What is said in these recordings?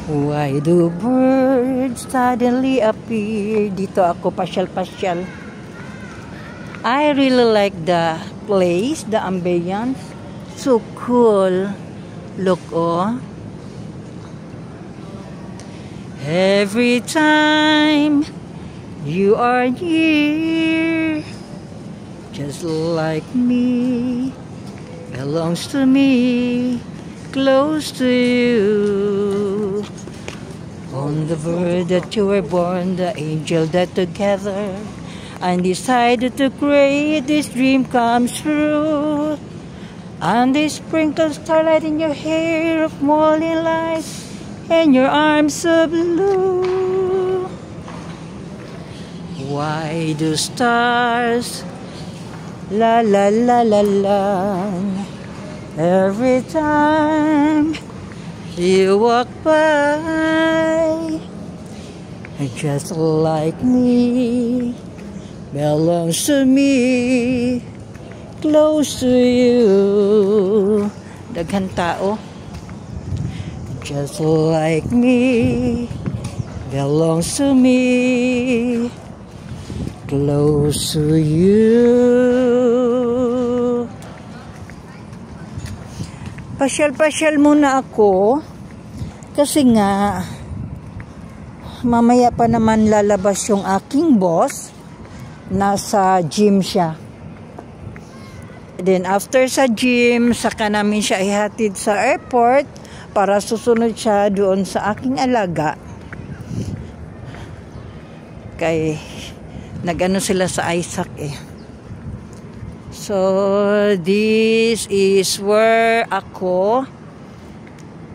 Why do birds suddenly appear? Dito ako pasyal-pasyal. I really like the place, the ambience. So cool. Look, oh. Every time you are here, just like me, belongs to me, close to you. On the word that you were born, the angel that together and decided to create this dream comes true. And they sprinkle starlight in your hair of morning light and your arms of blue. Why do stars la la la la la every time you walk by? Just like me, belongs to me, close to you. Daghang tao. Just like me, belongs to me, close to you. Pasyal-pasyal muna ako kasi nga mamaya pa naman lalabas yung aking boss. Nasa gym siya. Then after sa gym, saka namin siya ihatid sa airport para susunod siya doon sa aking alaga. Kay nagano sila sa Isaac eh. So, this is where ako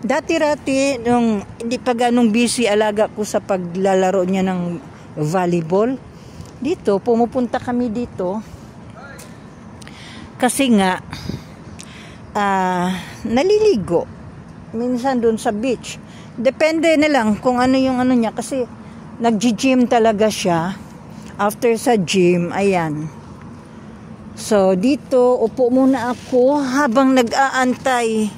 dati-rati nung hindi pa ganong busy alaga ko sa paglalaro niya ng volleyball. Dito, pumupunta kami dito kasi nga naliligo minsan doon sa beach. Depende na lang kung ano yung ano niya kasi nag-gym talaga siya. After sa gym, ayan. So, dito, upo muna ako habang nag-aantay.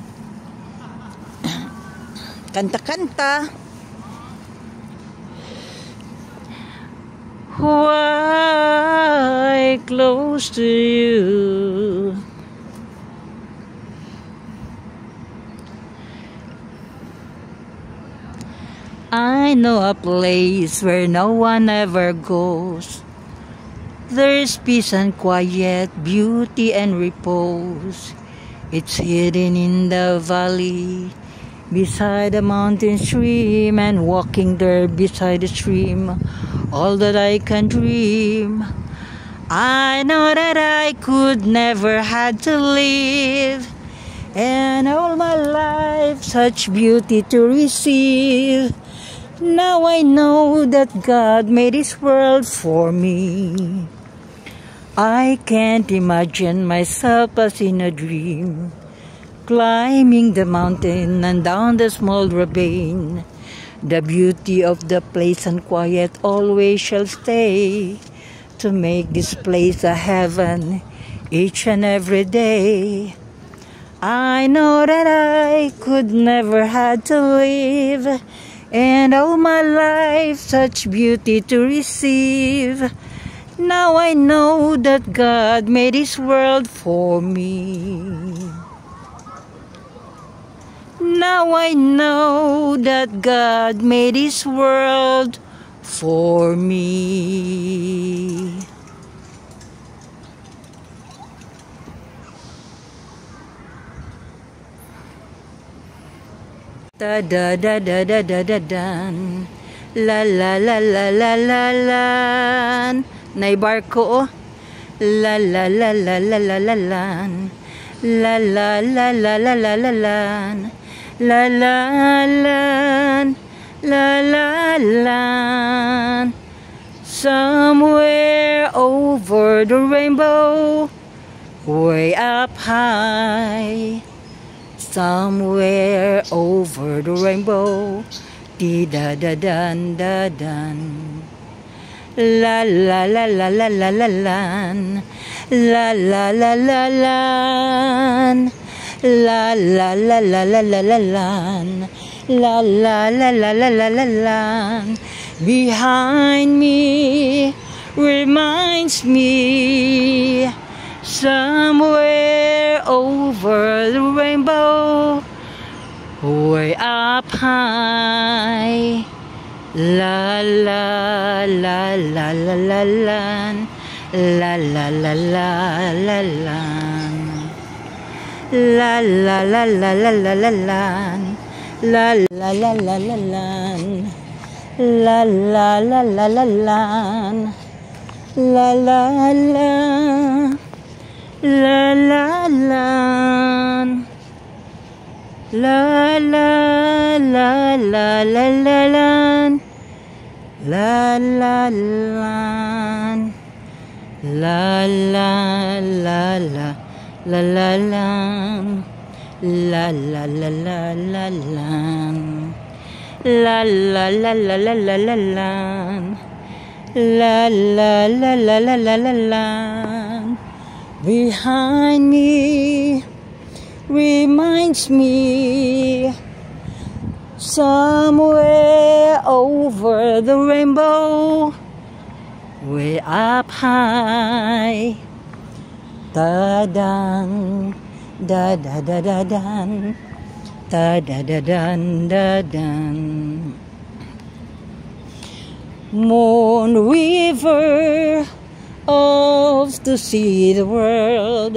Kanta-kanta. Why close to you? I know a place where no one ever goes. There's peace and quiet, beauty and repose. It's hidden in the valley, beside the mountain stream, and walking there beside the stream, all that I can dream. I know that I could never had to live, and all my life such beauty to receive. Now I know that God made this world for me. I can't imagine myself as in a dream, climbing the mountain and down the small ravine. The beauty of the place and quiet always shall stay, to make this place a heaven each and every day. I know that I could never had to live, and all my life such beauty to receive. Now I know that God made this world for me. Now I know that God made this world for me. Da da da da da da da dan. La la la la la la la. Nay barko oh. La la la la la la la la. La la la la la la la la. La la la la la la. Somewhere over the rainbow, way up high. Somewhere over the rainbow, dee da da dan da dan. La la la la la la la la. La la la la la. La la la la la la la la. La la la la la la la la. Behind me reminds me somewhere over the rainbow, way up high. La la la la la la la. La la la la la la. La la la la la la la la. La la la la la la. La la la la la la. La la la. La la la. La la la la la la la. La la la. La la la la la la la. La la la la la la. La la la la la la la la. La la la la la la la la. Behind me reminds me somewhere over the rainbow, way up high. Da dan, da da da da dan, da da da dan da dan. Moon River, off to see the world,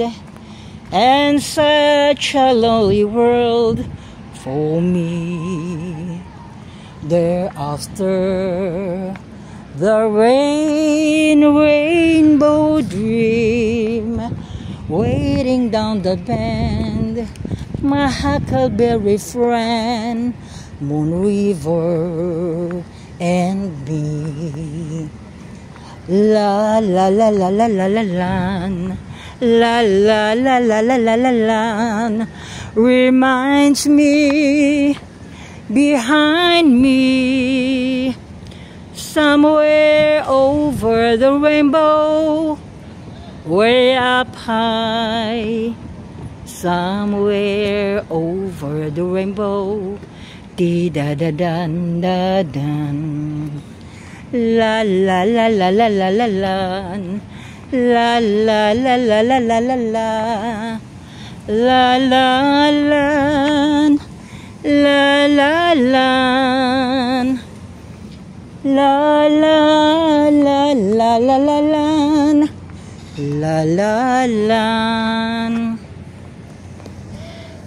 and such a lonely world for me. Thereafter, the rainbow dream, waiting down the bend, my huckleberry friend, Moon River and me. La la la la la la la la. La la la la la la la la. Reminds me, behind me, somewhere over the rainbow, way up high. Somewhere over the rainbow, dee da da dan da dan. La la la la la la la la. La la la la la la la la. La la la. La la la. La la la la la la la. La la la.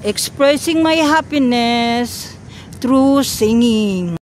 Expressing my happiness through singing.